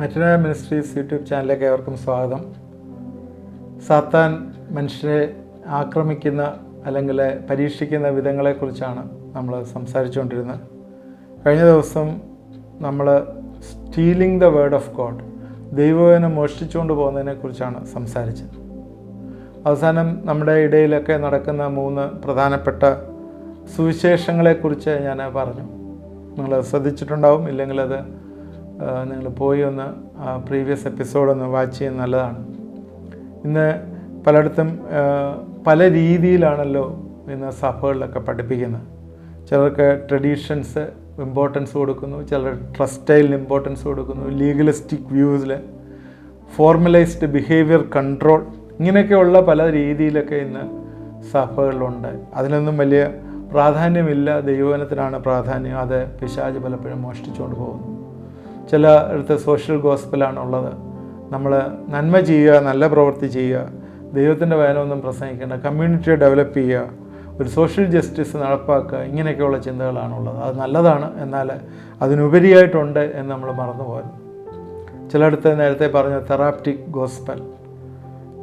Metanoia ministries YouTube ചാനലിലേക്ക് ഏവർക്കും സ്വാഗതം. സാത്താൻ മനുഷ്യരെ ആക്രമിക്കുന്ന അല്ലെങ്കിൽ പരീക്ഷിക്കുന്ന വിധങ്ങളെക്കുറിച്ചാണ് നമ്മൾ സംസാരിച്ചുകൊണ്ടിരുന്നത്. കഴിഞ്ഞ ദിവസം നമ്മൾ stealing the word of God, ദൈവവചനം മോഷ്ടിച്ചുകൊണ്ട് പോകുന്നതിനെക്കുറിച്ചാണ് സംസാരിച്ചത്. അവസാനം നമ്മുടെ ഇടയിലൊക്കെ നടക്കുന്ന 3 പ്രധാനപ്പെട്ട സുവിശേഷങ്ങളെക്കുറിച്ച് ഞാൻ പറഞ്ഞു. നിങ്ങൾ ശ്രദ്ധിച്ചിട്ടുണ്ടാവും, ഇല്ലെങ്കിൽ അത് നിങ്ങൾ പോയി ഒന്ന് പ്രീവിയസ് എപ്പിസോഡൊന്ന് വാച്ച് ചെയ്യുന്നത് നല്ലതാണ്. ഇന്ന് പലയിടത്തും പല രീതിയിലാണല്ലോ ഇന്ന് സഭകളിലൊക്കെ പഠിപ്പിക്കുന്നത്. ചിലർക്ക് ട്രഡീഷൻസ് ഇമ്പോർട്ടൻസ് കൊടുക്കുന്നു, ചിലർ ട്രസ്റ്റൈലിന് ഇമ്പോർട്ടൻസ് കൊടുക്കുന്നു, ലീഗലിസ്റ്റിക് വ്യൂസിൽ ഫോർമലൈസ്ഡ് ബിഹേവിയർ കൺട്രോൾ, ഇങ്ങനെയൊക്കെയുള്ള പല രീതിയിലൊക്കെ ഇന്ന് സഭകളിലുണ്ട്. അതിനൊന്നും വലിയ പ്രാധാന്യമില്ല, ദൈവവചനത്തിനാണ് പ്രാധാന്യം. അത് പിശാച് പലപ്പോഴും മോഷ്ടിച്ചുകൊണ്ട് പോകുന്നു. ചില അടുത്ത് സോഷ്യൽ ഗോസ്പലാണുള്ളത്. നമ്മൾ നന്മ ചെയ്യുക, നല്ല പ്രവൃത്തി ചെയ്യുക, ദൈവത്തിൻ്റെ വചനമൊന്നും പ്രസംഗിക്കേണ്ട, കമ്മ്യൂണിറ്റിയെ ഡെവലപ്പ് ചെയ്യുക, ഒരു സോഷ്യൽ ജസ്റ്റിസ് നടപ്പാക്കുക, ഇങ്ങനെയൊക്കെയുള്ള ചിന്തകളാണുള്ളത്. അത് നല്ലതാണ്, എന്നാൽ അതിനുപരിയായിട്ടുണ്ട് എന്ന് നമ്മൾ മറന്നുപോകുന്നു. ചിലയിടത്ത് നേരത്തെ പറഞ്ഞ തെറാപ്റ്റിക് ഗോസ്പൽ,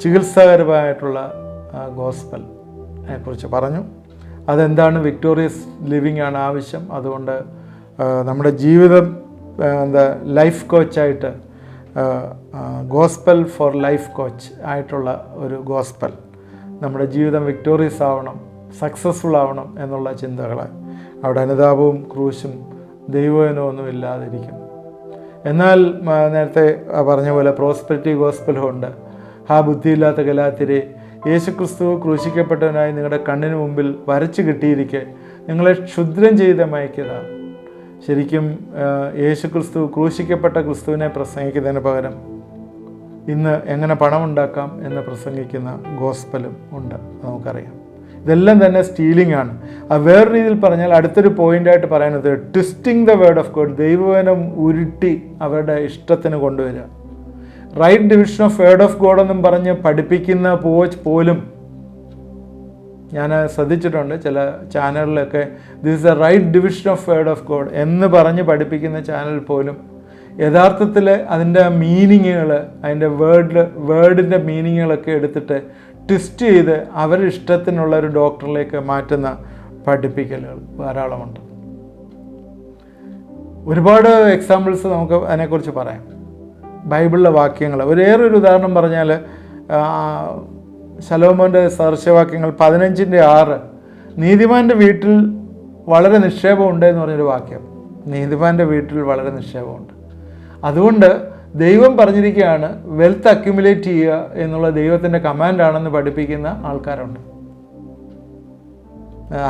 ചികിത്സാപരമായിട്ടുള്ള ഗോസ്പലിനെ കുറിച്ച് പറഞ്ഞു. അതെന്താണ്? വിക്ടോറിയസ് ലിവിങ് ആണ് ആവശ്യം. അതുകൊണ്ട് നമ്മുടെ ജീവിതം ലൈഫ് കോച്ചായിട്ട്, ഗോസ്പൽ ഫോർ ലൈഫ് കോച്ച് ആയിട്ടുള്ള ഒരു ഗോസ്പൽ, നമ്മുടെ ജീവിതം വിക്ടോറിയസ് ആവണം, സക്സസ്ഫുൾ ആവണം എന്നുള്ള ചിന്തകൾ. അവിടെ അനുതാപവും ക്രൂശും ദൈവവചനമൊന്നും ഇല്ലാതിരിക്കും. എന്നാൽ നേരത്തെ പറഞ്ഞ പോലെ പ്രോസ്പെരിറ്റി ഗോസ്പലും ഉണ്ട്. ബുദ്ധിയില്ലാത്ത ഗലാത്യരെ, യേശുക്രിസ്തു ക്രൂശിക്കപ്പെട്ടവനായി നിങ്ങളുടെ കണ്ണിന് മുമ്പിൽ വരച്ചു കിട്ടിയിരിക്കെ നിങ്ങളെ ക്ഷുദ്രം ചെയ്ത് മയക്കിയതാണ്. ശരിക്കും യേശുക്രിസ്തു, ക്രൂശിക്കപ്പെട്ട ക്രിസ്തുവിനെ പ്രസംഗിക്കുന്നതിന് പകരം ഇന്ന് എങ്ങനെ പണമുണ്ടാക്കാം എന്ന് പ്രസംഗിക്കുന്ന ഗോസ്പലും ഉണ്ട്, നമുക്കറിയാം. ഇതെല്ലാം തന്നെ സ്റ്റീലിംഗ് ആണ്. വേറെ രീതിയിൽ പറഞ്ഞാൽ അടുത്തൊരു പോയിൻ്റായിട്ട് പറയുന്നത് twisting the word of God, ദൈവവചനം ഉരുട്ടി അവരുടെ ഇഷ്ടത്തിന് കൊണ്ടുവരിക. Right division of word of God എന്നും പറഞ്ഞ് പഠിപ്പിക്കുന്ന പോലും ഞാൻ ശ്രദ്ധിച്ചിട്ടുണ്ട്. ചില ചാനലിലൊക്കെ this is a right division of word of God എന്ന് പറഞ്ഞ് പഠിപ്പിക്കുന്ന ചാനൽ പോലും യഥാർത്ഥത്തിൽ അതിൻ്റെ മീനിങ്ങുകൾ, അതിൻ്റെ വേർഡിൻ്റെ മീനിങ്ങുകളൊക്കെ എടുത്തിട്ട് ട്വിസ്റ്റ് ചെയ്ത് അവരുടെ ഇഷ്ടത്തിനുള്ള ഒരു ഡോക്ടറിലേക്ക് മാറ്റുന്ന പഠിപ്പിക്കലുകൾ ധാരാളമുണ്ട്. ഒരുപാട് എക്സാമ്പിൾസ് നമുക്ക് അതിനെക്കുറിച്ച് പറയാം. ബൈബിളിലെ വാക്യങ്ങൾ വേറൊരു ഉദാഹരണം പറഞ്ഞാൽ, ശലോമോൻ്റെ സദൃശവാക്യങ്ങൾ 15:6, നീതിമാൻ്റെ വീട്ടിൽ വളരെ നിക്ഷേപമുണ്ട് എന്ന് പറഞ്ഞൊരു വാക്യം. നീതിമാൻ്റെ വീട്ടിൽ വളരെ നിക്ഷേപമുണ്ട്. അതുകൊണ്ട് ദൈവം പറഞ്ഞിരിക്കുകയാണ് വെൽത്ത് അക്യുമുലേറ്റ് ചെയ്യുക എന്നുള്ള ദൈവത്തിൻ്റെ കമാൻഡാണെന്ന് പഠിപ്പിക്കുന്ന ആൾക്കാരുണ്ട്.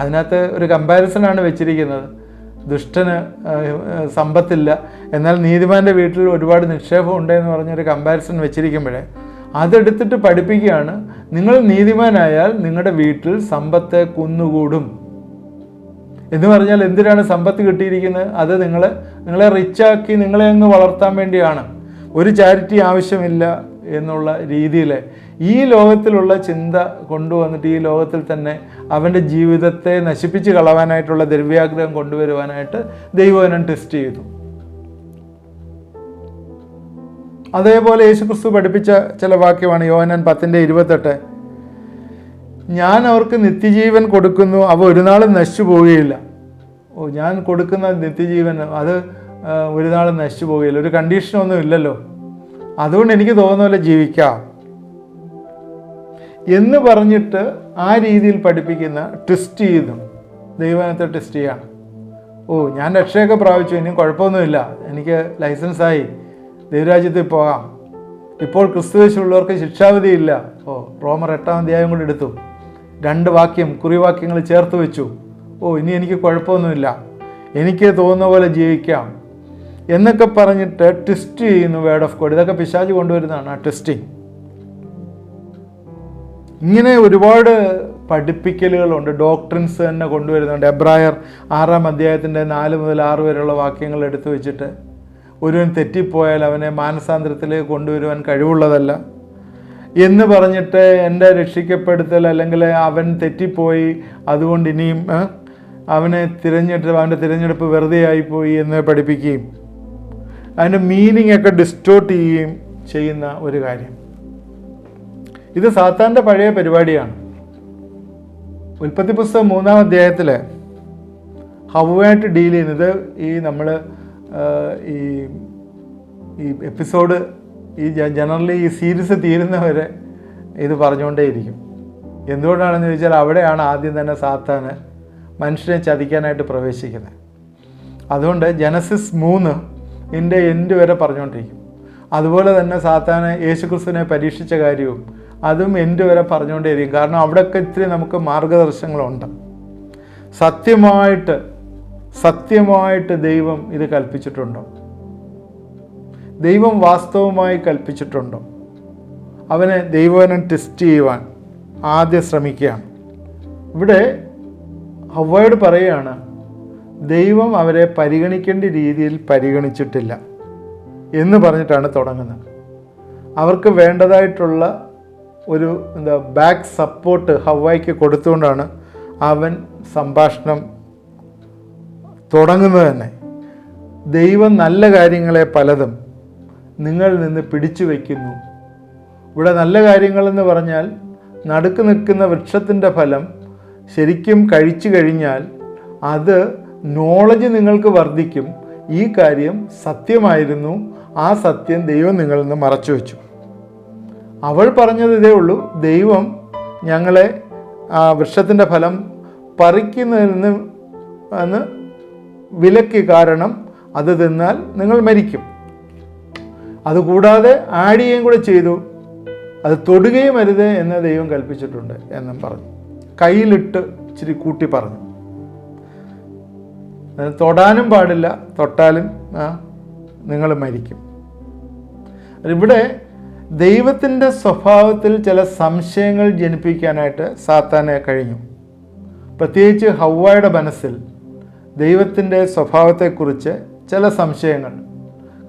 അതിനകത്ത് ഒരു കമ്പാരിസണാണ് വെച്ചിരിക്കുന്നത്. ദുഷ്ടന് സമ്പത്തില്ല, എന്നാൽ നീതിമാൻ്റെ വീട്ടിൽ ഒരുപാട് നിക്ഷേപം ഉണ്ടെന്ന് പറഞ്ഞൊരു കമ്പാരിസൺ വെച്ചിരിക്കുമ്പോഴേ അതെടുത്തിട്ട് പഠിപ്പിക്കുകയാണ്, നിങ്ങൾ നീതിമാനായാൽ നിങ്ങളുടെ വീട്ടിൽ സമ്പത്ത് കുന്നുകൂടും എന്ന് പറഞ്ഞാൽ എന്തിനാണ് സമ്പത്ത് കിട്ടിയിരിക്കുന്നത്? അത് നിങ്ങളെ റിച്ചാക്കി നിങ്ങളെ അങ്ങ് വളർത്താൻ വേണ്ടിയാണ്. ഒരു ചാരിറ്റി ആവശ്യമില്ല എന്നുള്ള രീതിയിൽ ഈ ലോകത്തിലുള്ള ചിന്ത കൊണ്ടുവന്നിട്ട് ഈ ലോകത്തിൽ തന്നെ അവൻ്റെ ജീവിതത്തെ നശിപ്പിച്ച് കളവാനായിട്ടുള്ള ദ്രവ്യാഗ്രഹം കൊണ്ടുവരുവാനായിട്ട് ദൈവവചനം ടെസ്റ്റ് ചെയ്തു. അതേപോലെ യേശുക്രിസ്തു പഠിപ്പിച്ച ചില വാക്യമാണ് യോഹന്നാൻ 10:28, ഞാൻ അവർക്ക് നിത്യജീവൻ കൊടുക്കുന്നു, അവ ഒരു നാളും നശിച്ചു പോവുകയില്ല. ഞാൻ കൊടുക്കുന്ന നിത്യജീവൻ അത് ഒരു നാളും നശിച്ചു പോവുകയില്ല, ഒരു കണ്ടീഷനൊന്നും ഇല്ലല്ലോ, അതുകൊണ്ട് എനിക്ക് തോന്നുന്ന പോലെ ജീവിക്കാം എന്ന് പറഞ്ഞിട്ട് ആ രീതിയിൽ പഠിപ്പിക്കുന്ന ട്വിസ്റ്റ് ചെയ്തു ദൈവവചനത്തെ ടെസ്റ്റ് ചെയ്യാണ്. ഞാൻ രക്ഷയൊക്കെ പ്രാപിച്ചു, ഇനിയും കുഴപ്പമൊന്നുമില്ല, എനിക്ക് ലൈസൻസായി, ദൈവരാജ്യത്തിൽ പോകാം, ഇപ്പോൾ ക്രിസ്തുവേശുള്ളവർക്ക് ശിക്ഷാവിധിയില്ല. റോമർ 8-ാം അധ്യായം കൂടി എടുത്തു, 2 കുറിവാക്യങ്ങൾ ചേർത്ത് വെച്ചു. ഇനി എനിക്ക് കുഴപ്പമൊന്നുമില്ല, എനിക്ക് തോന്നുന്ന പോലെ ജീവിക്കാം എന്നൊക്കെ പറഞ്ഞിട്ട് ട്വിസ്റ്റ് ചെയ്യുന്നു വേർഡ് ഓഫ് ഗോഡ്. ഇതൊക്കെ പിശാച് കൊണ്ടുവരുന്നതാണ് ആ ട്വിസ്റ്റിങ്. ഇങ്ങനെ ഒരുപാട് പഠിപ്പിക്കലുകളുണ്ട്, ഡോക്ട്രിൻസ് തന്നെ കൊണ്ടുവരുന്നുണ്ട്. എബ്രായർ 6-ാം അധ്യായത്തിൻ്റെ 4 മുതൽ 6 വരെയുള്ള വാക്യങ്ങൾ എടുത്തു വെച്ചിട്ട് ഒരുവൻ തെറ്റിപ്പോയാൽ അവനെ മാനസാന്തരത്തിലേക്ക് കൊണ്ടുവരുവാൻ കഴിവുള്ളതല്ല എന്ന് പറഞ്ഞിട്ട് എൻ്റെ രക്ഷിക്കപ്പെടുത്തൽ അല്ലെങ്കിൽ അവൻ തെറ്റിപ്പോയി അതുകൊണ്ട് ഇനിയും അവൻ്റെ തിരഞ്ഞെടുപ്പ് വെറുതെ ആയിപ്പോയി എന്ന് പഠിപ്പിക്കുകയും അതിൻ്റെ മീനിങ് ഒക്കെ ഡിസ്റ്റോർട്ട് ചെയ്യുകയും ചെയ്യുന്ന ഒരു കാര്യം. ഇത് സാത്താൻ്റെ പഴയ പരിപാടിയാണ്. ഉൽപ്പത്തി പുസ്തകം 3-ാം അധ്യായത്തിൽ ഹവ്വയായിട്ട് ഡീൽ ചെയ്യുന്നത് നമ്മൾ ഈ എപ്പിസോഡ് ജനറലി ഈ സീരീസ് തീരുന്നവരെ ഇത് പറഞ്ഞുകൊണ്ടേയിരിക്കും. എന്തുകൊണ്ടാണെന്ന് ചോദിച്ചാൽ അവിടെയാണ് ആദ്യം തന്നെ സാത്താന് മനുഷ്യനെ ചതിക്കാനായിട്ട് പ്രവേശിക്കുന്നത്. അതുകൊണ്ട് ജനസിസ് 3 എൻഡ് വരെ പറഞ്ഞുകൊണ്ടിരിക്കും. അതുപോലെ തന്നെ സാത്താന് യേശുക്രിസ്തുവിനെ പരീക്ഷിച്ച കാര്യവും അതും എൻഡ് വരെ പറഞ്ഞുകൊണ്ടേയിരിക്കും. കാരണം അവിടെയൊക്കെ ഇത്തിരി നമുക്ക് മാർഗദർശനങ്ങളുണ്ട്. സത്യമായിട്ട് ദൈവം ഇത് കൽപ്പിച്ചിട്ടുണ്ടോ? ദൈവം വാസ്തവമായി കൽപ്പിച്ചിട്ടുണ്ടോ? അവനെ ദൈവവചനം ടെസ്റ്റ് ചെയ്യുവാൻ ആദ്യം ശ്രമിക്കുകയാണ്. ഇവിടെ ഹവ്വയോട് പറയുകയാണ്, ദൈവം അവരെ പരിഗണിക്കേണ്ട രീതിയിൽ പരിഗണിച്ചിട്ടില്ല എന്ന് പറഞ്ഞിട്ടാണ് തുടങ്ങുന്നത്. അവർക്ക് വേണ്ടതായിട്ടുള്ള ഒരു ബാക്ക് സപ്പോർട്ട് ഹവ്വയ്ക്ക് കൊടുത്തുകൊണ്ടാണ് അവൻ സംഭാഷണം തുടങ്ങുന്നത് തന്നെ. ദൈവം നല്ല കാര്യങ്ങളെ പലതും നിങ്ങളിൽ നിന്ന് പിടിച്ചു വയ്ക്കുന്നു. ഇവിടെ നല്ല കാര്യങ്ങളെന്ന് പറഞ്ഞാൽ നടുക്ക് നിൽക്കുന്ന വൃക്ഷത്തിൻ്റെ ഫലം ശരിക്കും കഴിച്ചു കഴിഞ്ഞാൽ അത് നോളജ് നിങ്ങൾക്ക് വർദ്ധിക്കും. ഈ കാര്യം സത്യമായിരുന്നു, ആ സത്യം ദൈവം നിങ്ങളിൽ നിന്ന് മറച്ചു വെച്ചു. അവൾ പറഞ്ഞത് ഇതേ ഉള്ളൂ, ദൈവം ഞങ്ങളെ ആ വൃക്ഷത്തിൻ്റെ ഫലം പറിക്കുന്നതിൽ നിന്ന് വിലക്ക്, കാരണം അത് തിന്നാൽ നിങ്ങൾ മരിക്കും. അതുകൂടാതെ ആഡ് ചെയ്യുകയും കൂടെ ചെയ്തു, അത് തൊടുകയും അരുത് എന്ന് ദൈവം കൽപ്പിച്ചിട്ടുണ്ട് എന്നും പറഞ്ഞു. കയ്യിലിട്ട് ഇച്ചിരി കൂട്ടി പറഞ്ഞു. തൊടാനും പാടില്ല, തൊട്ടാലും നിങ്ങൾ മരിക്കും. ഇവിടെ ദൈവത്തിൻ്റെ സ്വഭാവത്തിൽ ചില സംശയങ്ങൾ ജനിപ്പിക്കാനായിട്ട് സാത്താനെ കഴിഞ്ഞു. പ്രത്യേകിച്ച് ഹവ്വയുടെ മനസ്സിൽ ദൈവത്തിൻ്റെ സ്വഭാവത്തെക്കുറിച്ച് ചില സംശയങ്ങൾ.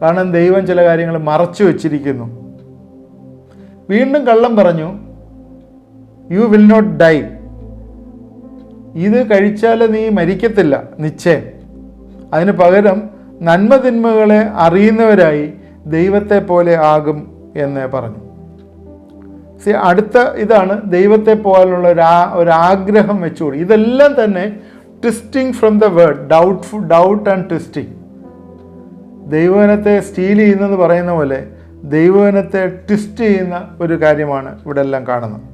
കാരണം ദൈവം ചില കാര്യങ്ങൾ മറച്ചു വച്ചിരിക്കുന്നു. വീണ്ടും കള്ളം പറഞ്ഞു, യു വിൽ നോട്ട് ഡൈ, ഇത് കഴിച്ചാൽ നീ മരിക്കത്തില്ല നിശ്ചയം. അതിന് പകരം നന്മ തിന്മകളെ അറിയുന്നവരായി ദൈവത്തെ പോലെ ആകും എന്ന് പറഞ്ഞു. അടുത്ത ഇതാണ് ദൈവത്തെ പോലുള്ള ഒരാഗ്രഹം വെച്ചുകൂടി. ഇതെല്ലാം തന്നെ twisting from the word, doubt and twisting. ദൈവവചനത്തെ സ്റ്റീൽ ചെയ്യുന്നത് പറയുന്ന പോലെ ദൈവവചനത്തെ ട്വിസ്റ്റ് ചെയ്യുന്ന ഒരു കാര്യമാണ് ഇവിടെ എല്ലാം കാണുന്നത്.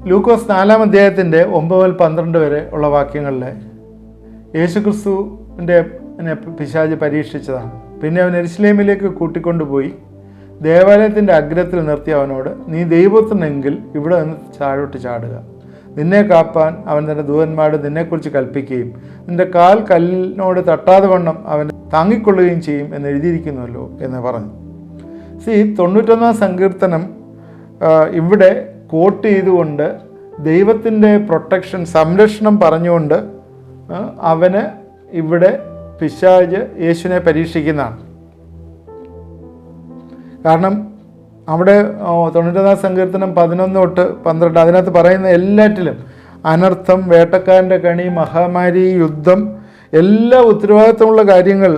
ലൂക്കോസ് 4-ാം അധ്യായത്തിൻ്റെ 9-12 വരെ ഉള്ള വാക്യങ്ങളിൽ യേശുക്രിസ്തുവിൻ്റെ പിശാച് പരീക്ഷിച്ചതാണ്. പിന്നെ അവൻ യെരുശലേമിലേക്ക് കൂട്ടിക്കൊണ്ടുപോയി ദേവാലയത്തിൻ്റെ അഗ്രത്തിൽ നിർത്തി അവനോട്, നീ ദൈവത്തിനെങ്കിൽ ഇവിടെ നിന്ന് താഴോട്ട് ചാടുക, നിന്നെ കാപ്പാൻ അവൻ തൻ്റെ ദൂതന്മാരോട് നിന്നെക്കുറിച്ച് കൽപ്പിക്കുകയും നിൻ്റെ കാൽ കല്ലിനോട് തട്ടാതെ വണ്ണം അവൻ താങ്ങിക്കൊള്ളുകയും ചെയ്യും എന്ന് എഴുതിയിരിക്കുന്നുവല്ലോ എന്ന് പറഞ്ഞു. 91-ാം സങ്കീർത്തനം ഇവിടെ കോട്ട് ചെയ്തുകൊണ്ട് ദൈവത്തിൻ്റെ പ്രൊട്ടക്ഷൻ, സംരക്ഷണം പറഞ്ഞുകൊണ്ട് അവന് ഇവിടെ പിശാച് യേശുവിനെ പരീക്ഷിക്കുന്നതാണ്. കാരണം അവിടെ 91-ാം സങ്കീർത്തനം 11-12 അതിനകത്ത് പറയുന്ന എല്ലാറ്റിലും അനർത്ഥം, വേട്ടക്കാരൻ്റെ കണി, മഹാമാരി, യുദ്ധം, എല്ലാ ഉത്തരവാദിത്തമുള്ള കാര്യങ്ങൾ,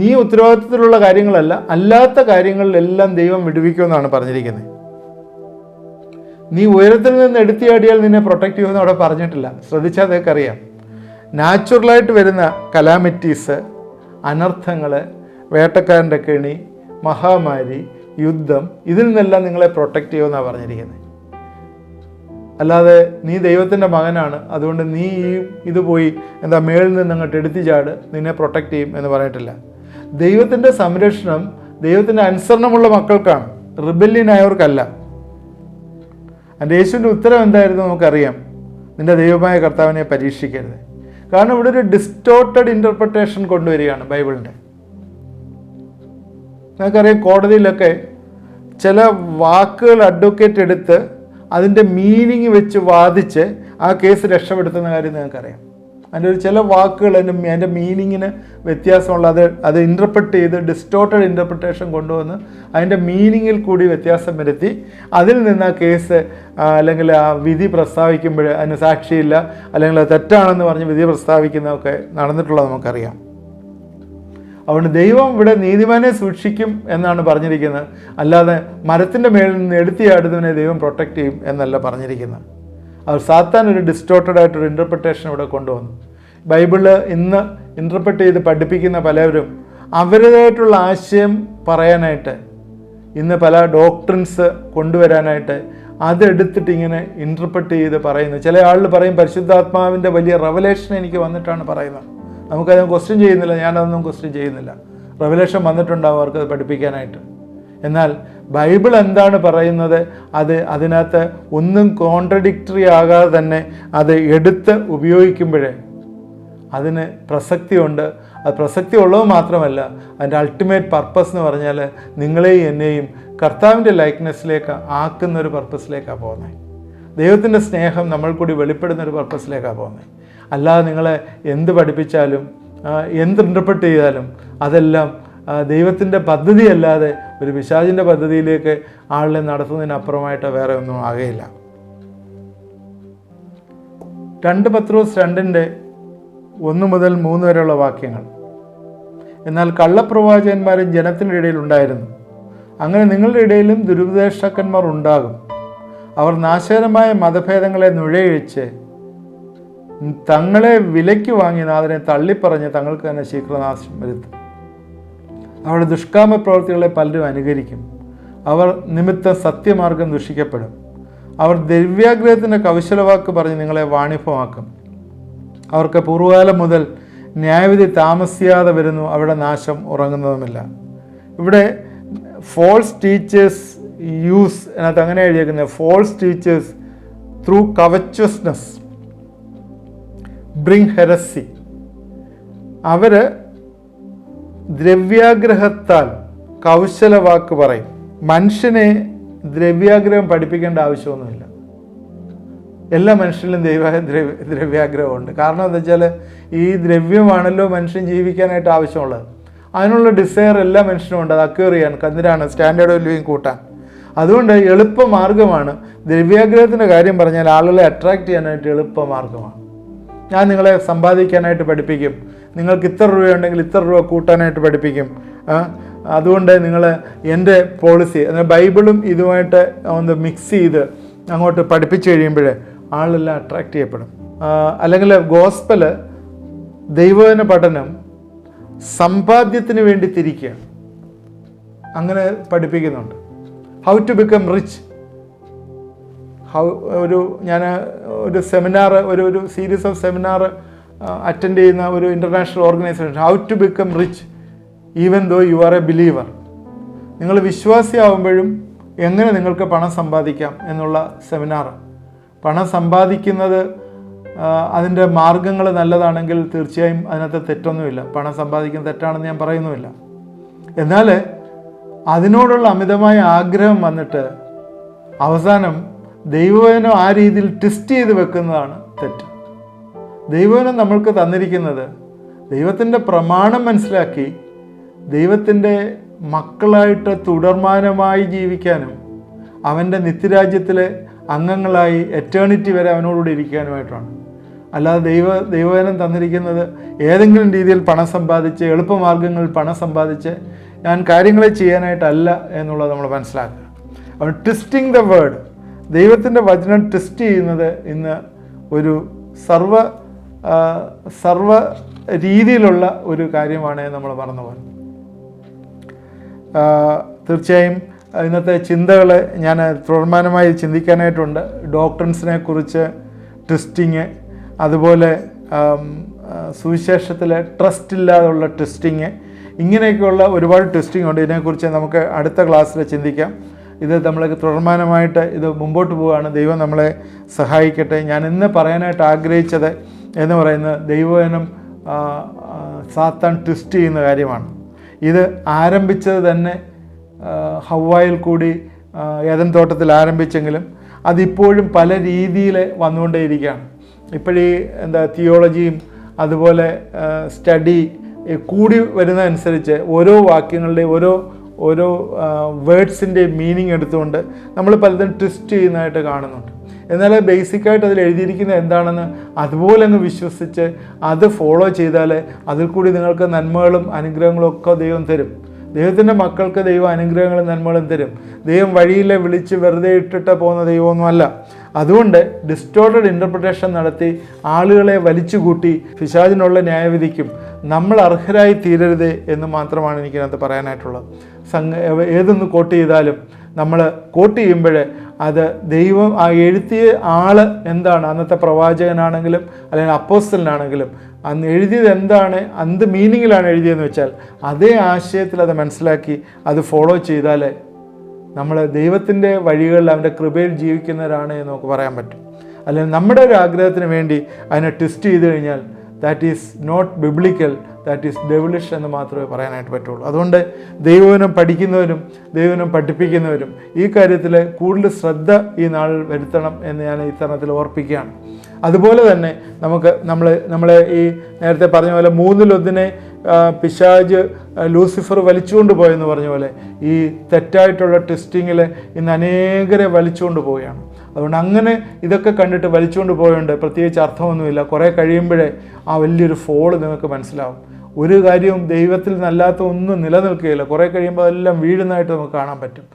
നീ ഉത്തരവാദിത്തത്തിലുള്ള കാര്യങ്ങളല്ല, അല്ലാത്ത കാര്യങ്ങളിലെല്ലാം ദൈവം വിടുവിക്കുമെന്നാണ് പറഞ്ഞിരിക്കുന്നത്. നീ ഉയരത്തിൽ നിന്ന് എടുത്തിയാടിയാൽ നിന്നെ പ്രൊട്ടക്റ്റ് ചെയ്യുമെന്ന് അവിടെ പറഞ്ഞിട്ടില്ല. ശ്രദ്ധിച്ചാൽ അതൊക്കെ അറിയാം. നാച്ചുറലായിട്ട് വരുന്ന കലാമിറ്റീസ്, അനർത്ഥങ്ങൾ, വേട്ടക്കാരൻ്റെ കെണി, മഹാമാരി, യുദ്ധം, ഇതിൽ നിന്നെല്ലാം നിങ്ങളെ പ്രൊട്ടക്റ്റ് ചെയ്യുമെന്നാണ് പറഞ്ഞിരിക്കുന്നത്. അല്ലാതെ നീ ദൈവത്തിൻ്റെ മകനാണ്, അതുകൊണ്ട് നീ ഇത് പോയി മേളിൽ നിന്ന് അങ്ങോട്ട് എടുത്തു ചാട്, നിന്നെ പ്രൊട്ടക്റ്റ് ചെയ്യും എന്ന് പറഞ്ഞിട്ടില്ല. ദൈവത്തിൻ്റെ സംരക്ഷണം ദൈവത്തിൻ്റെ അനുസരണമുള്ള മക്കൾക്കാണ്, റിബല്യനായവർക്കല്ല. എൻ്റെ യേശുവിൻ്റെ ഉത്തരം എന്തായിരുന്നു നമുക്കറിയാം, നിൻ്റെ ദൈവമായ കർത്താവിനെ പരീക്ഷിക്കരുത്. കാരണം ഇവിടെ ഒരു ഡിസ്റ്റോർട്ടഡ് ഇൻ്റർപ്രിട്ടേഷൻ കൊണ്ടുവരികയാണ് ബൈബിളിൻ്റെ. നമുക്കറിയാം, കോടതിയിലൊക്കെ ചില വാക്കുകൾ അഡ്വക്കേറ്റ് എടുത്ത് അതിൻ്റെ മീനിങ് വെച്ച് വാദിച്ച് ആ കേസ് രക്ഷപ്പെടുത്തുന്ന കാര്യം നിങ്ങൾക്കറിയാം. അതിൻ്റെ ഒരു ചില വാക്കുകൾ അതിൻ്റെ മീനിങ്ങിന് വ്യത്യാസമുള്ള അത് ഇൻ്റർപ്രറ്റ് ചെയ്ത് ഡിസ്റ്റോർട്ടഡ് ഇൻ്റർപ്രിട്ടേഷൻ കൊണ്ടുവന്ന് അതിൻ്റെ മീനിങ്ങിൽ കൂടി വ്യത്യാസം വരുത്തി അതിൽ നിന്ന് ആ കേസ് അല്ലെങ്കിൽ ആ വിധി പ്രസ്താവിക്കുമ്പോൾ അതിന് സാക്ഷിയില്ല, അല്ലെങ്കിൽ അത് തെറ്റാണെന്ന് പറഞ്ഞ് വിധി പ്രസ്താവിക്കുന്നതൊക്കെ നടന്നിട്ടുള്ളത് നമുക്കറിയാം. അതുകൊണ്ട് ദൈവം ഇവിടെ നീതിമാനെ സൂക്ഷിക്കും എന്നാണ് പറഞ്ഞിരിക്കുന്നത്, അല്ലാതെ മരത്തിൻ്റെ മേളിൽ നിന്ന് എടുത്തിയാടുന്നതിനെ ദൈവം പ്രൊട്ടക്റ്റ് ചെയ്യും എന്നല്ല പറഞ്ഞിരിക്കുന്നത്. അവർ സാത്താൻ ഒരു ഡിസ്റ്റോർട്ടഡ് ആയിട്ടൊരു ഇൻ്റർപ്രിട്ടേഷൻ ഇവിടെ കൊണ്ടുവന്നു. ബൈബിള് ഇന്ന് ഇൻ്റർപ്രറ്റ് ചെയ്ത് പഠിപ്പിക്കുന്ന പലവരും അവരുടേതായിട്ടുള്ള ആശയം പറയാനായിട്ട് ഇന്ന് പല ഡോക്ട്രിൻസ് കൊണ്ടുവരാനായിട്ട് അതെടുത്തിട്ട് ഇങ്ങനെ ഇൻ്റർപ്രറ്റ് ചെയ്ത് പറയുന്നു. ചില ആളുകൾ പറയും പരിശുദ്ധാത്മാവിൻ്റെ വലിയ റെവലേഷൻ എനിക്ക് വന്നിട്ടാണ് പറയുന്നത്. നമുക്കതൊന്നും ക്വസ്റ്റ്യൻ ചെയ്യുന്നില്ല, ഞാനതൊന്നും ക്വസ്റ്റ്യൻ ചെയ്യുന്നില്ല. റെവലേഷൻ വന്നിട്ടുണ്ടാവും അവർക്കത് പഠിപ്പിക്കാനായിട്ട്. എന്നാൽ ബൈബിൾ എന്താണ് പറയുന്നത് അതിനകത്ത് ഒന്നും കോൺട്രഡിക്ടറി ആകാതെ തന്നെ അത് എടുത്ത് ഉപയോഗിക്കുമ്പോഴേ അതിന് പ്രസക്തിയുണ്ട്. അത് പ്രസക്തി ഉള്ളത് മാത്രമല്ല, അതിൻ്റെ അൾട്ടിമേറ്റ് പർപ്പസ് എന്ന് പറഞ്ഞാൽ നിങ്ങളെയും എന്നെയും കർത്താവിൻ്റെ ലൈക്ക്നെസ്സിലേക്ക് ആക്കുന്നൊരു പർപ്പസിലേക്കാണ് പോകുന്നത്. ദൈവത്തിൻ്റെ സ്നേഹം നമ്മൾ കൂടി വെളിപ്പെടുന്നൊരു പർപ്പസിലേക്കാണ് പോകുന്നത്. അല്ലാതെ നിങ്ങളെ എന്ത് പഠിപ്പിച്ചാലും എന്ത് ഇൻ്റർപ്രറ്റ് ചെയ്താലും അതെല്ലാം ദൈവത്തിൻ്റെ പദ്ധതിയല്ലാതെ ഒരു പിശാചിൻ്റെ പദ്ധതിയിലേക്ക് ആളിനെ നടത്തുന്നതിനപ്പുറമായിട്ട് വേറെ ഒന്നും ആകയില്ല. 2 പത്രോസ് 2:1-3 വരെയുള്ള വാക്യങ്ങൾ. എന്നാൽ കള്ളപ്രവാചകന്മാരും ജനത്തിൻ്റെ ഇടയിൽ ഉണ്ടായിരുന്നു. അങ്ങനെ നിങ്ങളുടെ ഇടയിലും ദുരുപദേഷ്ടക്കന്മാർ ഉണ്ടാകും. അവർ നാശകരമായ മതഭേദങ്ങളെ നുഴയിച്ച് തങ്ങളെ വിലയ്ക്ക് വാങ്ങി നാഥനെ തള്ളിപ്പറഞ്ഞ് തങ്ങൾക്ക് തന്നെ ശീഘ്രനാശം വരുത്തും. അവരുടെ ദുഷ്കാമ പ്രവൃത്തികളെ പലരും അനുകരിക്കും. അവർ നിമിത്തം സത്യമാർഗം ദുഷിക്കപ്പെടും. അവർ ദ്രവ്യാഗ്രഹത്തിൻ്റെ കൗശലവാക്ക് പറഞ്ഞ് നിങ്ങളെ വാണിഭമാക്കും. അവർക്ക് പൂർവ്വകാലം മുതൽ ന്യായവിധി താമസിയാതെ വരുന്നു, അവിടെ നാശം ഉറങ്ങുന്നതുമില്ല. ഇവിടെ ഫോൾസ് ടീച്ചേഴ്സ് യൂസ് അതിനകത്ത് അങ്ങനെ എഴുതിയിരിക്കുന്നത്, false teachers through covetousness bring heresy. അവർ ദ്രവ്യാഗ്രഹത്താൽ കൗശലവാക്ക് പറയും. മനുഷ്യനെ ദ്രവ്യാഗ്രഹം പഠിപ്പിക്കേണ്ട ആവശ്യമൊന്നുമില്ല. എല്ലാ മനുഷ്യരിലും ദ്രവ്യാഗ്രഹമുണ്ട്. കാരണം എന്താ വെച്ചാൽ ഈ ദ്രവ്യമാണല്ലോ മനുഷ്യൻ ജീവിക്കാനായിട്ട് ആവശ്യമുള്ളത്. അതിനുള്ള ഡിസയർ എല്ലാ മനുഷ്യനും ഉണ്ട്. അത് അക്വയർ ചെയ്യാൻ, എന്തിനാണ് സ്റ്റാൻഡേർഡ് ഓഫ് ലിവിങ് കൂട്ടാൻ. അതുകൊണ്ട് എളുപ്പമാർഗ്ഗമാണ് ദ്രവ്യാഗ്രഹത്തിൻ്റെ കാര്യം പറഞ്ഞാൽ ആളുകളെ അട്രാക്റ്റ് ചെയ്യാനായിട്ട് എളുപ്പമാർഗ്ഗമാണ്. ഞാൻ നിങ്ങളെ സമ്പാദിക്കാനായിട്ട് പഠിപ്പിക്കും, നിങ്ങൾക്ക് ഇത്ര രൂപയുണ്ടെങ്കിൽ ഇത്ര രൂപ കൂട്ടാനായിട്ട് പഠിപ്പിക്കും. അതുകൊണ്ട് നിങ്ങൾ എൻ്റെ പോളിസി ബൈബിളും ഇതുമായിട്ട് ഒന്ന് മിക്സ് ചെയ്ത് അങ്ങോട്ട് പഠിപ്പിച്ചു കഴിയുമ്പോൾ ആളെല്ലാം അട്രാക്റ്റ് ചെയ്യപ്പെടും. അല്ലെങ്കിൽ ഗോസ്പല് ദൈവവചന പഠനം സമ്പാദ്യത്തിന് വേണ്ടി തിരിക്കുക, അങ്ങനെ പഠിപ്പിക്കുന്നുണ്ട്. How to become rich. ഞാൻ ഒരു സെമിനാർ, ഒരു സീരീസ് ഓഫ് സെമിനാർ അറ്റൻഡ് ചെയ്യുന്ന ഒരു international organisation, how to become rich even though you are a believer. നിങ്ങൾ വിശ്വാസിയാവുമ്പോഴും എങ്ങനെ നിങ്ങൾക്ക് പണം സമ്പാദിക്കാം എന്നുള്ള സെമിനാർ. പണം സമ്പാദിക്കുന്നത് അതിൻ്റെ മാർഗങ്ങൾ നല്ലതാണെങ്കിൽ തീർച്ചയായും അതിനകത്ത് തെറ്റൊന്നുമില്ല. പണം സമ്പാദിക്കുന്നത് തെറ്റാണെന്ന് ഞാൻ പറയുന്നുമില്ല. എന്നാൽ അതിനോടുള്ള അമിതമായ ആഗ്രഹം വന്നിട്ട് അവസാനം ദൈവവചനം ആ രീതിയിൽ ട്വിസ്റ്റ് ചെയ്ത് വെക്കുന്നതാണ് തെറ്റ്. ദൈവവചനം നമ്മൾക്ക് തന്നിരിക്കുന്നത് ദൈവത്തിൻ്റെ പ്രമാണം മനസ്സിലാക്കി ദൈവത്തിൻ്റെ മക്കളായിട്ട് തുടർമാനമായി ജീവിക്കാനും അവൻ്റെ നിത്യരാജ്യത്തിലെ അംഗങ്ങളായി എറ്റേണിറ്റി വരെ അവനോടുകൂടി ഇരിക്കാനുമായിട്ടാണ്. അല്ലാതെ ദൈവവചനം തന്നിരിക്കുന്നത് ഏതെങ്കിലും രീതിയിൽ പണം സമ്പാദിച്ച്, എളുപ്പമാർഗ്ഗങ്ങളിൽ പണം സമ്പാദിച്ച് ഞാൻ കാര്യങ്ങളെ ചെയ്യാനായിട്ടല്ല എന്നുള്ളത് നമ്മൾ മനസ്സിലാക്കുക. അപ്പോൾ ട്വിസ്റ്റിംഗ് ദ വേർഡ്, ദൈവത്തിൻ്റെ വചനം ട്വിസ്റ്റ് ചെയ്യുന്നത് ഇന്ന് ഒരു സർവ രീതിയിലുള്ള ഒരു കാര്യമാണ് നമ്മൾ മറന്നു പോകുന്നത്. തീർച്ചയായും ഇന്നത്തെ ചിന്തകൾ ഞാൻ തുടർമാനമായി ചിന്തിക്കാനായിട്ടുണ്ട്. ഡോക്ട്രിൻസിനെ കുറിച്ച് ട്വിസ്റ്റിങ്, അതുപോലെ സുവിശേഷത്തിലെ ട്രസ്റ്റ് ഇല്ലാതുള്ള ട്വിസ്റ്റിങ്, ഇങ്ങനെയൊക്കെയുള്ള ഒരുപാട് ട്വിസ്റ്റിംഗ് ഉണ്ട്. ഇതിനെക്കുറിച്ച് നമുക്ക് അടുത്ത ക്ലാസ്സിൽ ചിന്തിക്കാം. ഇത് നമ്മൾക്ക് തുടർമാനമായിട്ട് ഇത് മുമ്പോട്ട് പോവുകയാണ്. ദൈവം നമ്മളെ സഹായിക്കട്ടെ. ഞാൻ ഇന്ന് പറയാനായിട്ട് ആഗ്രഹിച്ചത് എന്ന് പറയുന്നത് ദൈവവചനം സാത്താൻ ട്വിസ്റ്റ് ചെയ്യുന്ന കാര്യമാണ്. ഇത് ആരംഭിച്ചത് തന്നെ ഹവ്വായിൽ കൂടി ഏദൻ തോട്ടത്തിൽ ആരംഭിച്ചെങ്കിലും അതിപ്പോഴും പല രീതിയിൽ വന്നുകൊണ്ടേയിരിക്കുകയാണ്. ഇപ്പോഴീ തിയോളജിയും അതുപോലെ സ്റ്റഡി കൂടി വരുന്നതനുസരിച്ച് ഓരോ വാക്യങ്ങളുടെയും ഓരോ വേർഡ്സിൻ്റെ മീനിങ് എടുത്തുകൊണ്ട് നമ്മൾ പലതും ട്വിസ്റ്റ് ചെയ്യുന്നതായിട്ട് കാണുന്നുണ്ട്. എന്നാൽ ബേസിക്കായിട്ട് അതിൽ എഴുതിയിരിക്കുന്നത് എന്താണെന്ന് അതുപോലെ അങ്ങ് വിശ്വസിച്ച് അത് ഫോളോ ചെയ്താൽ അതിൽ കൂടി നിങ്ങൾക്ക് നന്മകളും അനുഗ്രഹങ്ങളും ഒക്കെ ദൈവം തരും. ദൈവത്തിൻ്റെ മക്കൾക്ക് ദൈവം അനുഗ്രഹങ്ങളും നന്മകളും തരും. ദൈവം വഴിയിലെ വിളിച്ച് വെറുതെ ഇട്ടിട്ട് പോകുന്ന ദൈവമൊന്നുമല്ല. അതുകൊണ്ട് ഡിസ്റ്റോർട്ടഡ് ഇൻ്റർപ്രിട്ടേഷൻ നടത്തി ആളുകളെ വലിച്ചുകൂട്ടി പിശാചിനുള്ള ന്യായവിധിക്കും നമ്മൾ അർഹരായി തീരരുത് എന്ന് മാത്രമാണ് എനിക്കതിനകത്ത് പറയാനായിട്ടുള്ളത്. ഏതൊന്ന് കോട്ട് ചെയ്താലും നമ്മൾ കോട്ട് ചെയ്യുമ്പോൾ അത് ദൈവം ആ എഴുതിയ ആൾ എന്താണ്, അന്നത്തെ പ്രവാചകനാണെങ്കിലും അല്ലെങ്കിൽ അപ്പോസ്തലനാണെങ്കിലും അന്ന് എഴുതിയത് എന്താണ്, എന്ത് മീനിങ്ങിലാണ് എഴുതിയതെന്ന് വെച്ചാൽ അതേ ആശയത്തിൽ അത് മനസ്സിലാക്കി അത് ഫോളോ ചെയ്താൽ നമ്മൾ ദൈവത്തിൻ്റെ വഴികളിൽ അവൻ്റെ കൃപയിൽ ജീവിക്കുന്നവരാണ് എന്ന് നമുക്ക് പറയാൻ പറ്റും. അല്ലെങ്കിൽ നമ്മുടെ ഒരു ആഗ്രഹത്തിന് വേണ്ടി അതിനെ ട്വിസ്റ്റ് ചെയ്ത് കഴിഞ്ഞാൽ that is not biblical, that is devilish എന്ന് മാത്രമേ പറയാനായിട്ട് പറ്റുള്ളൂ. അതുകൊണ്ട് ദൈവവചനം പഠിക്കുന്നവരും ദൈവവചനം പഠിപ്പിക്കുന്നവരും ഈ കാര്യത്തിൽ കൂടുതൽ ശ്രദ്ധ ഈ നാളിൽ വരുത്തണം എന്ന് ഞാൻ ഈ തരണത്തിൽ ഓർപ്പിക്കുകയാണ്. അതുപോലെ തന്നെ നമ്മളെ ഈ നേരത്തെ പറഞ്ഞ പോലെ 3-1 പിശാച് ലൂസിഫർ വലിച്ചുകൊണ്ട് പോയെന്ന് പറഞ്ഞ പോലെ ഈ തെറ്റായിട്ടുള്ള ട്വിസ്റ്റിങ്ങിൽ ഇന്ന് അനേകരെ വലിച്ചുകൊണ്ട് പോവുകയാണ്. അതുകൊണ്ട് അങ്ങനെ ഇതൊക്കെ കണ്ടിട്ട് വലിച്ചുകൊണ്ട് പോയുണ്ട് പ്രത്യേകിച്ച് അർത്ഥമൊന്നുമില്ല. കുറേ കഴിയുമ്പോഴേ ആ വലിയൊരു ഫോള് നിങ്ങൾക്ക് മനസ്സിലാവും. ഒരു കാര്യവും ദൈവത്തിൽ നിന്നല്ലാത്ത ഒന്നും നിലനിൽക്കുകയില്ല. കുറേ കഴിയുമ്പോൾ അതെല്ലാം വീഴുന്നതായിട്ട് നമുക്ക് കാണാൻ പറ്റും.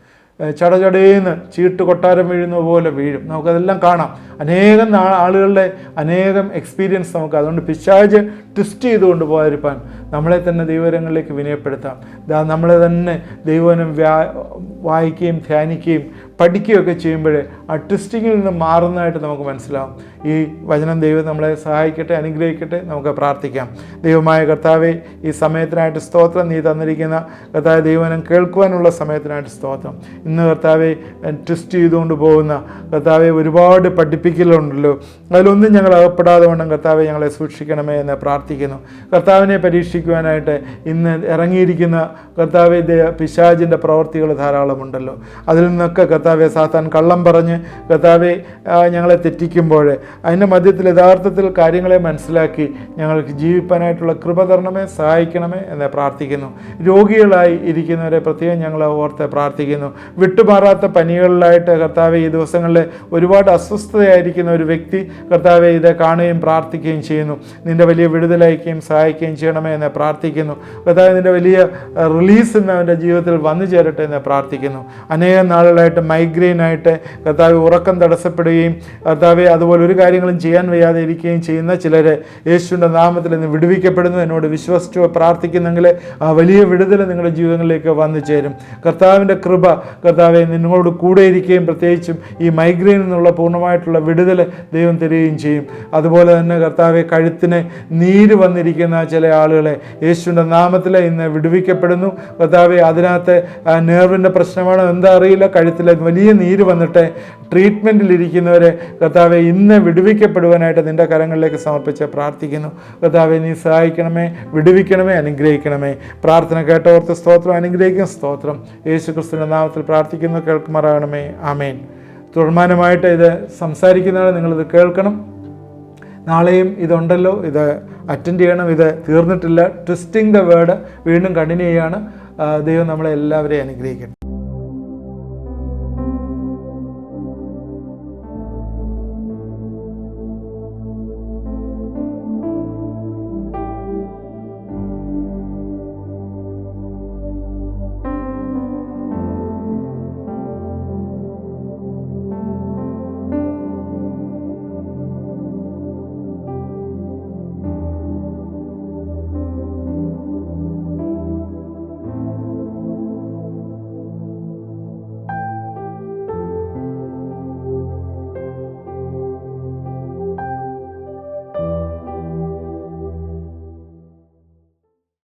ചടചടേന്ന് ചീട്ട് കൊട്ടാരം വീഴുന്ന പോലെ വീഴും. നമുക്കതെല്ലാം കാണാം. അനേകം ആളുകളുടെ അനേകം എക്സ്പീരിയൻസ് നമുക്ക്. അതുകൊണ്ട് പിശാച് ട്വിസ്റ്റ് ചെയ്തുകൊണ്ട് പോകാതിരിക്കാൻ നമ്മളെ തന്നെ ദൈവരങ്ങളിലേക്ക് വിനയപ്പെടുത്താം. നമ്മളെ തന്നെ ദൈവവചനം വായിക്കുകയും ധ്യാനിക്കുകയും പഠിക്കുകയൊക്കെ ചെയ്യുമ്പോൾ ആ ട്വിസ്റ്റിങ്ങിൽ നിന്ന് മാറുന്നതായിട്ട് നമുക്ക് മനസ്സിലാവും. ഈ വചനം ദൈവം നമ്മളെ സഹായിക്കട്ടെ, അനുഗ്രഹിക്കട്ടെ. നമുക്ക് പ്രാർത്ഥിക്കാം. ദൈവമായ കർത്താവേ, ഈ സമയത്തിനായിട്ട് സ്തോത്രം. നീ തന്നിരിക്കുന്ന കർത്താവേ ദൈവവചനം കേൾക്കുവാനുള്ള സമയത്തിനായിട്ട് സ്തോത്രം. ഇന്ന് കർത്താവെ ട്വിസ്റ്റ് ചെയ്തുകൊണ്ട് പോകുന്ന കർത്താവെ ഒരുപാട് പഠിപ്പിക്കലുണ്ടല്ലോ, അതിലൊന്നും ഞങ്ങൾ അകപ്പെടാതെ കൊണ്ടും കർത്താവെ ഞങ്ങളെ സൂക്ഷിക്കണമേ എന്ന് പ്രാർത്ഥിക്കുന്നു. കർത്താവിനെ പരീക്ഷിക്കുവാനായിട്ട് ഇന്ന് ഇറങ്ങിയിരിക്കുന്ന കർത്താവെ പിശാചിൻ്റെ പ്രവൃത്തികൾ ധാരാളമുണ്ടല്ലോ. അതിൽ നിന്നൊക്കെ കർത്താവെ സാത്താൻ കള്ളം പറഞ്ഞ് കർത്താവെ ഞങ്ങളെ തെറ്റിക്കുമ്പോൾ അതിൻ്റെ മധ്യത്തിൽ യഥാർത്ഥത്തിൽ കാര്യങ്ങളെ മനസ്സിലാക്കി ഞങ്ങൾക്ക് ജീവിപ്പാനായിട്ടുള്ള കൃപ തരണമേ, സഹായിക്കണമേ എന്ന് പ്രാർത്ഥിക്കുന്നു. രോഗികളായി ഇരിക്കുന്നവരെ പ്രത്യേകം ഞങ്ങൾ ഓർത്ത് പ്രാർത്ഥിക്കുന്നു. വിട്ടുമാറാത്ത പനികളിലായിട്ട് കർത്താവെ ഈ ദിവസങ്ങളിൽ ഒരുപാട് അസ്വസ്ഥതയായിരിക്കുന്ന ഒരു വ്യക്തി കർത്താവെ ഇത് കാണുകയും പ്രാർത്ഥിക്കുകയും ചെയ്യുന്നു. നിൻ്റെ വലിയ വിടുതലയക്കുകയും സഹായിക്കുകയും ചെയ്യണമേ എന്ന് പ്രാർത്ഥിക്കുന്നു. കർത്താവെ നിൻ്റെ വലിയ റിലീസ് ഇന്ന് അവൻ്റെ ജീവിതത്തിൽ വന്നു ചേരട്ടെ എന്ന് പ്രാർത്ഥിക്കുന്നു. അനേകം നാളുകളായിട്ട് മൈഗ്രെയിനായിട്ട് കർത്താവെ ഉറക്കം തടസ്സപ്പെടുകയും കർത്താവെ അതുപോലെ ഒരു കാര്യങ്ങളും ചെയ്യാൻ വയ്യാതെ ഇരിക്കുകയും ചെയ്യുന്ന ചിലർ യേശുവിൻ്റെ നാമത്തിൽ ഇന്ന് വിടുവിക്കപ്പെടുന്നു. എന്നോട് വിശ്വസിച്ച് പ്രാർത്ഥിക്കുന്നെങ്കിൽ ആ വലിയ വിടുതൽ നിങ്ങളുടെ ജീവിതങ്ങളിലേക്ക് വന്നു ചേരും. കർത്താവിൻ്റെ കൃപ കർത്താവെ നിങ്ങളോട് കൂടെ ഇരിക്കുകയും പ്രത്യേകിച്ചും ഈ മൈഗ്രെയിനിൽ നിന്നുള്ള പൂർണ്ണമായിട്ടുള്ള വിടുതൽ ദൈവം തരികയും ചെയ്യും. അതുപോലെ തന്നെ കർത്താവെ കഴുത്തിന് നീര് വന്നിരിക്കുന്ന ചില ആളുകളെ യേശുവിൻ്റെ നാമത്തിൽ ഇന്ന് വിടുവിക്കപ്പെടുന്നു. കർത്താവെ അതിനകത്ത് നെർവിൻ്റെ പ്രശ്നമാണോ എന്താ അറിയില്ല, കഴുത്തിൽ വലിയ നീര് വന്നിട്ട് ട്രീറ്റ്മെൻറ്റിലിരിക്കുന്നവരെ കർത്താവെ ഇന്ന് വിടുവിക്കപ്പെടുവാനായിട്ട് നിൻ്റെ കരങ്ങളിലേക്ക് സമർപ്പിച്ച് പ്രാർത്ഥിക്കുന്നു. കർത്താവെ നീ സഹായിക്കണമേ, വിടുവിക്കണമേ, അനുഗ്രഹിക്കണമേ. പ്രാർത്ഥന കേട്ടോർത്ത് സ്തോത്രം, അനുഗ്രഹിക്കും സ്തോത്രം. യേശു ക്രിസ്തുവിൻ്റെ നാമത്തിൽ പ്രാർത്ഥിക്കുന്നു, കേൾക്കുമാറാകണമേ. ആമേൻ. തുടർമാനമായിട്ട് ഇത് സംസാരിക്കുന്നതാണ്, നിങ്ങളിത് കേൾക്കണം. നാളെയും ഇതുണ്ടല്ലോ, ഇത് അറ്റൻഡ് ചെയ്യണം. ഇത് തീർന്നിട്ടില്ല. ട്വിസ്റ്റിംഗ് ദ വേർഡ് വീണ്ടും കണ്ടിന്യൂ ചെയ്യാണ്. ദൈവം നമ്മളെ എല്ലാവരെയും അനുഗ്രഹിക്കട്ടെ.